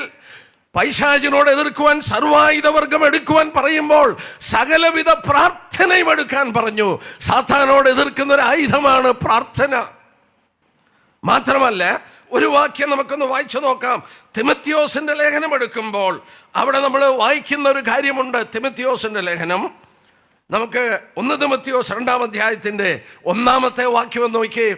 പൈശാചിനോട് എതിർക്കുവാൻ സർവായുധവർഗം എടുക്കുവാൻ പറയുമ്പോൾ സകലവിധ പ്രാർത്ഥനയും എടുക്കാൻ പറഞ്ഞു. സാത്താനോട് എതിർക്കുന്ന ഒരു ആയുധമാണ് പ്രാർത്ഥന. മാത്രമല്ല ഒരു വാക്യം നമുക്കൊന്ന് വായിച്ചു നോക്കാം. തിമത്തിയോസിന്റെ ലേഖനം എടുക്കുമ്പോൾ അവിടെ നമ്മൾ വായിക്കുന്ന ഒരു കാര്യമുണ്ട്. തിമത്തിയോസിന്റെ ലേഖനം, നമുക്ക് 1 തിമത്തിയോസ് 2-ാം അധ്യായത്തിന്റെ 1-ാമത്തെ വാക്യം എന്ന് നോക്കിയേ.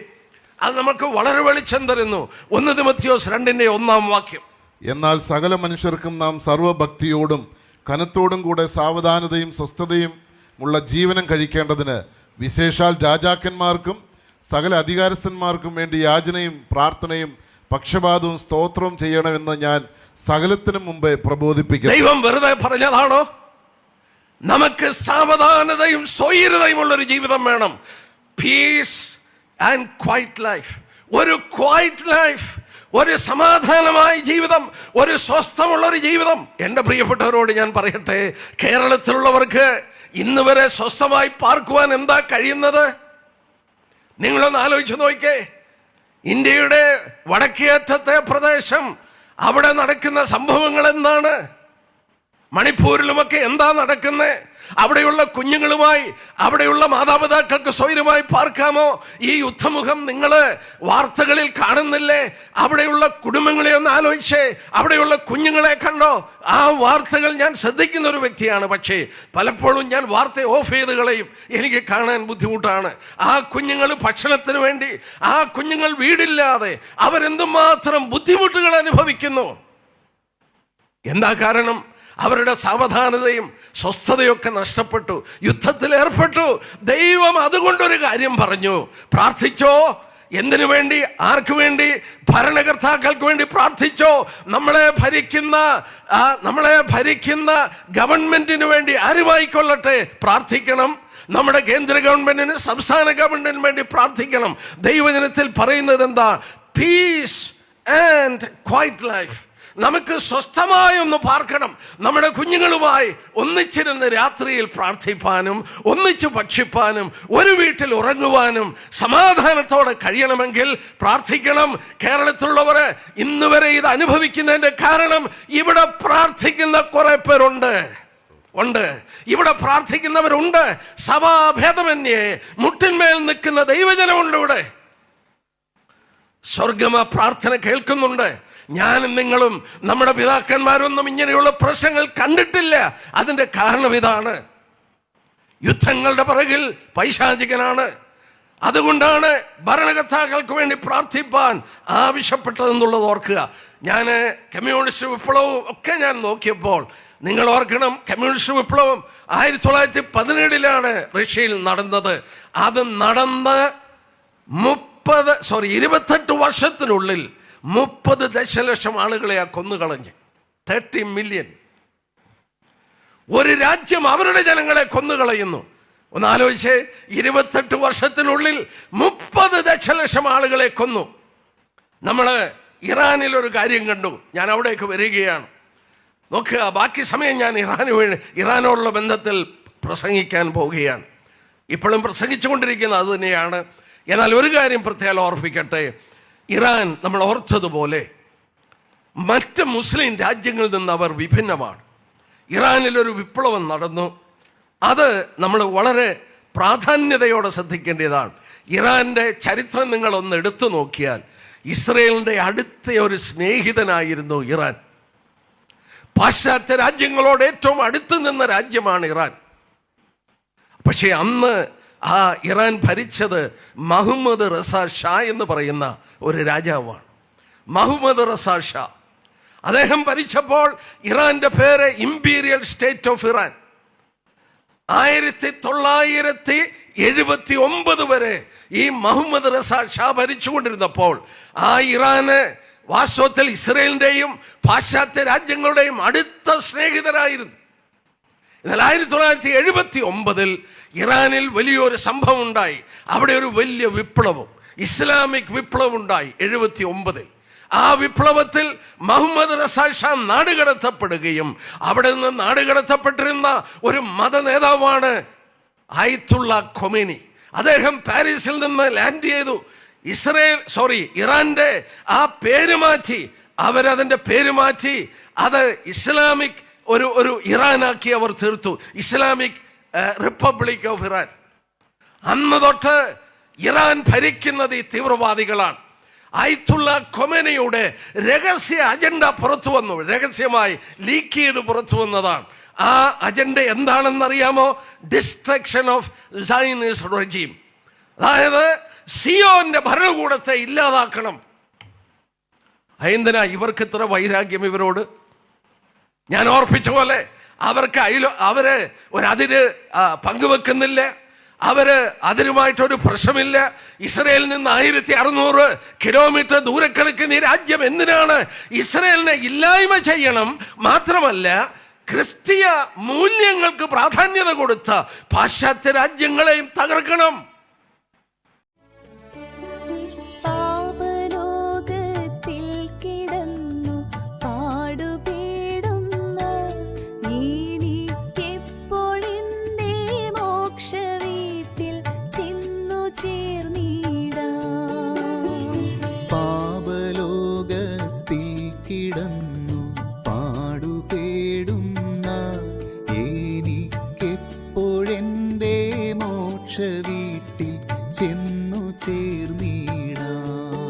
അത് നമുക്ക് വളരെ വെളിച്ചം തരുന്നു. 1 തിമത്തിയോസ് 2-ന്റെ 1-ാം വാക്യം. എന്നാൽ സകല മനുഷ്യർക്കും നാം സർവഭക്തിയോടും കനത്തോടും കൂടെ സാവധാനതയും സ്വസ്ഥതയും ഉള്ള ജീവനം കഴിക്കേണ്ടതിന് വിശേഷാൽ രാജാക്കന്മാർക്കും സകല അധികാരസ്ഥന്മാർക്കും വേണ്ടി യാചനയും പ്രാർത്ഥനയും പക്ഷപാതവും സ്തോത്രവും ചെയ്യണമെന്ന് ഞാൻ സകലത്തിനും മുമ്പേ പ്രബോധിപ്പിക്കുന്നു. ദൈവം വെറുതെ പറഞ്ഞതാണോ? നമുക്ക് സാവധാനതയും സ്വൈരതയും ഉള്ളൊരു ജീവിതം വേണം. പീസ് ആൻഡ് ക്വൈറ്റ് ലൈഫ്, ഒരു ക്വൈറ്റ് ലൈഫ്, ഒരു സമാധാനമായ ജീവിതം, ഒരു സ്വസ്ഥമുള്ളൊരു ജീവിതം. എൻ്റെ പ്രിയപ്പെട്ടവരോട് ഞാൻ പറയട്ടെ, കേരളത്തിലുള്ളവർക്ക് ഇന്ന് വരെ സ്വസ്ഥമായി പാർക്കുവാൻ എന്താ കഴിയുന്നത്? നിങ്ങളൊന്ന് ആലോചിച്ച് നോക്കിക്കേ. ഇന്ത്യയുടെ വടക്കേയറ്റത്തെ പ്രദേശം, അവിടെ നടക്കുന്ന സംഭവങ്ങൾ എന്താണ്? മണിപ്പൂരിലുമൊക്കെ എന്താ നടക്കുന്നത്? അവിടെയുള്ള കുഞ്ഞുങ്ങളുമായി അവിടെയുള്ള മാതാപിതാക്കൾക്ക് സ്വൈരമായി പാർക്കാമോ? ഈ യുദ്ധമുഖം നിങ്ങൾ വാർത്തകളിൽ കാണുന്നില്ലേ? അവിടെയുള്ള കുടുംബങ്ങളെ ഒന്ന് ആലോചിച്ചേ. അവിടെയുള്ള കുഞ്ഞുങ്ങളെ കണ്ടോ? ആ വാർത്തകൾ ഞാൻ ശ്രദ്ധിക്കുന്ന ഒരു വ്യക്തിയാണ്. പക്ഷേ പലപ്പോഴും ഞാൻ വാർത്ത ഓഫ് ചെയ്ത് കളയും. എനിക്ക് കാണാൻ ബുദ്ധിമുട്ടാണ്. ആ കുഞ്ഞുങ്ങൾ ഭക്ഷണത്തിന് വേണ്ടി, ആ കുഞ്ഞുങ്ങൾ വീടില്ലാതെ അവരെന്തുമാത്രം ബുദ്ധിമുട്ടുകൾ അനുഭവിക്കുന്നു. എന്താ കാരണം? അവരുടെ സാവധാനതയും സ്വസ്ഥതയൊക്കെ നഷ്ടപ്പെട്ടു, യുദ്ധത്തിൽ ഏർപ്പെട്ടു. ദൈവം അതുകൊണ്ടൊരു കാര്യം പറഞ്ഞു, പ്രാർത്ഥിച്ചോ. എന്തിനു വേണ്ടി? ആർക്കു വേണ്ടി? ഭരണകർത്താക്കൾക്ക് വേണ്ടി പ്രാർത്ഥിച്ചോ. നമ്മളെ ഭരിക്കുന്ന ഗവൺമെന്റിന് വേണ്ടി ആരുമായിക്കൊള്ളട്ടെ പ്രാർത്ഥിക്കണം. നമ്മുടെ കേന്ദ്ര ഗവൺമെന്റിന്, സംസ്ഥാന ഗവൺമെന്റിന് വേണ്ടി പ്രാർത്ഥിക്കണം. ദൈവജനത്തിൽ പറയുന്നത് എന്താ? Piece and quite life. നമുക്ക് സ്വസ്ഥമായൊന്ന് പാർക്കണം. നമ്മുടെ കുഞ്ഞുങ്ങളുമായി ഒന്നിച്ചിരുന്ന് രാത്രിയിൽ പ്രാർത്ഥിപ്പാനും ഒന്നിച്ച് ഭക്ഷിപ്പാനും ഒരു വീട്ടിൽ ഉറങ്ങുവാനും സമാധാനത്തോടെ കഴിയണമെങ്കിൽ പ്രാർത്ഥിക്കണം. കേരളത്തിലുള്ളവർ ഇന്ന് വരെ ഇത് അനുഭവിക്കുന്നതിന്റെ കാരണം ഇവിടെ പ്രാർത്ഥിക്കുന്ന കുറെ പേരുണ്ട്. ഇവിടെ പ്രാർത്ഥിക്കുന്നവരുണ്ട്. സഭാഭേദമന്യേ മുട്ടിന്മേൽ നിൽക്കുന്ന ദൈവജനമുണ്ട്. ഇവിടെ സ്വർഗമ പ്രാർത്ഥന കേൾക്കുന്നുണ്ട്. ഞാനും നിങ്ങളും നമ്മുടെ പിതാക്കന്മാരൊന്നും ഇങ്ങനെയുള്ള പ്രശ്നങ്ങൾ കണ്ടിട്ടില്ല. അതിന്റെ കാരണം ഇതാണ്, യുദ്ധങ്ങളുടെ പിറകിൽ പൈശാചികനാണ്. അതുകൊണ്ടാണ് ഭരണകർത്താക്കൾക്ക് വേണ്ടി പ്രാർത്ഥിപ്പാൻ ആവശ്യപ്പെട്ടതെന്നുള്ളത് ഓർക്കുക. ഞാൻ കമ്മ്യൂണിസ്റ്റ് വിപ്ലവവും ഒക്കെ ഞാൻ നോക്കിയപ്പോൾ നിങ്ങൾ ഓർക്കണം, കമ്മ്യൂണിസ്റ്റ് വിപ്ലവം 1917 റഷ്യയിൽ നടന്നത്. അത് നടന്ന് 28 വർഷത്തിനുള്ളിൽ 30 ദശലക്ഷം ആളുകളെ കൊന്നുകളഞ്ഞ്, 30 മില്യൺ. ഒരു രാജ്യം അവരുടെ ജനങ്ങളെ കൊന്നുകളയുന്നു. ഒന്ന് ആലോചിച്ച്, 28 വർഷത്തിനുള്ളിൽ 30 ദശലക്ഷം ആളുകളെ കൊന്നു. നമ്മൾ ഇറാനിൽ ഒരു കാര്യം കണ്ടു. ഞാൻ അവിടേക്ക് വരികയാണ്. നോക്കുക, ബാക്കി സമയം ഞാൻ ഇറാനോടുള്ള ബന്ധത്തിൽ പ്രസംഗിക്കാൻ പോവുകയാണ്. ഇപ്പോഴും പ്രസംഗിച്ചുകൊണ്ടിരിക്കുന്നത് അത് തന്നെയാണ്. എന്നാൽ ഒരു കാര്യം പ്രത്യേകം ഓർപ്പിക്കട്ടെ, ഇറാൻ നമ്മൾ ഓർത്തതുപോലെ മറ്റ് മുസ്ലിം രാജ്യങ്ങളിൽ നിന്ന് അവർ വിഭിന്നമാണ്. ഇറാനിലൊരു വിപ്ലവം നടന്നു. അത് നമ്മൾ വളരെ പ്രാധാന്യതയോടെ ശ്രദ്ധിക്കേണ്ടതാണ്. ഇറാൻ്റെ ചരിത്രം നിങ്ങളൊന്ന് എടുത്തു നോക്കിയാൽ ഇസ്രയേലിൻ്റെ അടുത്ത ഒരു സ്നേഹിതനായിരുന്നു ഇറാൻ. പാശ്ചാത്യ രാജ്യങ്ങളോട് ഏറ്റവും അടുത്ത് നിന്ന രാജ്യമാണ് ഇറാൻ. പക്ഷേ അന്ന് ആ ഇറാൻ ഭരിച്ചത് മുഹമ്മദ് റസാ ഷാ എന്ന് പറയുന്ന ഒരു രാജാവാണ്. മുഹമ്മദ് റസാ ഷാ അദ്ദേഹം ഭരിച്ചപ്പോൾ ഇറാന്റെ പേര് ഇംപീരിയൽ സ്റ്റേറ്റ് ഓഫ് ഇറാൻ. 1979 വരെ ഈ മുഹമ്മദ് റസാ ഷാ ഭരിച്ചുകൊണ്ടിരുന്നപ്പോൾ ആ ഇറാന് വാസ്തവത്തിൽ ഇസ്രയേലിന്റെയും പാശ്ചാത്യ രാജ്യങ്ങളുടെയും അടുത്ത സ്നേഹിതരായിരുന്നു. എന്നാൽ 1979 ഇറാനിൽ വലിയൊരു സംഭവം ഉണ്ടായി. അവിടെ ഒരു വലിയ വിപ്ലവം, ഇസ്ലാമിക് വിപ്ലവം ഉണ്ടായി 79. ആ വിപ്ലവത്തിൽ മുഹമ്മദ് റസാ ഷാ നാടുകടത്തപ്പെടുകയും അവിടെ നിന്ന് നാടുകടത്തപ്പെട്ടിരുന്ന ഒരു മത നേതാവാണ് ആയത്തുള്ള ഖൊമേനി. അദ്ദേഹം പാരീസിൽ നിന്ന് ലാൻഡ് ചെയ്തു. ഇറാന്റെ ആ പേര് മാറ്റി, അവരതിൻ്റെ പേര് മാറ്റി അത് ഇസ്ലാമിക് ഒരു ഇറാനാക്കി അവർ തീർത്തു, ഇസ്ലാമിക് റിപ്പബ്ലിക് ഓഫ് ഇറാൻ. അന്ന് തൊട്ട് ഇറാൻ ഭരിക്കുന്നത് ഈ തീവ്രവാദികളാണ്. ആയത്തുള്ള ഖൊമേനിയുടെ രഹസ്യ അജണ്ട പുറത്തു വന്നു. രഹസ്യമായി ലീക്ക് ചെയ്ത് പുറത്തു വന്നതാണ്. ആ അജണ്ട എന്താണെന്നറിയാമോ? Destruction of Zionist regime. അതായത് സിയോന്റെ ഭരണകൂടത്തെ ഇല്ലാതാക്കണം. എന്തിനാ ഇവർക്ക് ഇത്ര വൈരാഗ്യം ഇവരോട്? ഞാൻ ഓർപ്പിച്ച പോലെ അവര് ഒരതിര് പങ്കുവെക്കുന്നില്ല. അതിനുമായിട്ടൊരു പ്രശ്നമില്ല. ഇസ്രയേലിൽ നിന്ന് 1600 കിലോമീറ്റർ ദൂരെ കിടക്കുന്ന ഈ രാജ്യം എന്തിനാണ്? ഇസ്രയേലിനെ ഇല്ലായ്മ ചെയ്യണം. മാത്രമല്ല ക്രിസ്തീയ മൂല്യങ്ങൾക്ക് പ്രാധാന്യത കൊടുത്ത പാശ്ചാത്യ രാജ്യങ്ങളെയും തകർക്കണം. കിടന്നു പാടുപേടുന്ന എനിക്കെപ്പോഴെൻ്റെ മോക്ഷവീട്ടിൽ ചെന്നു ചേർന്നിടാം.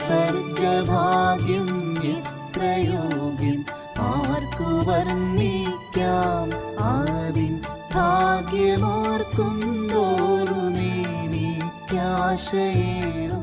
സർഗഭാഗ്യം എത്രയോഗ്യം ആർക്കു വർണ്ണിക്കാം. ആദിൻ ഭാഗ്യമോർക്കും തോറുമേനിക്കാശയേറും.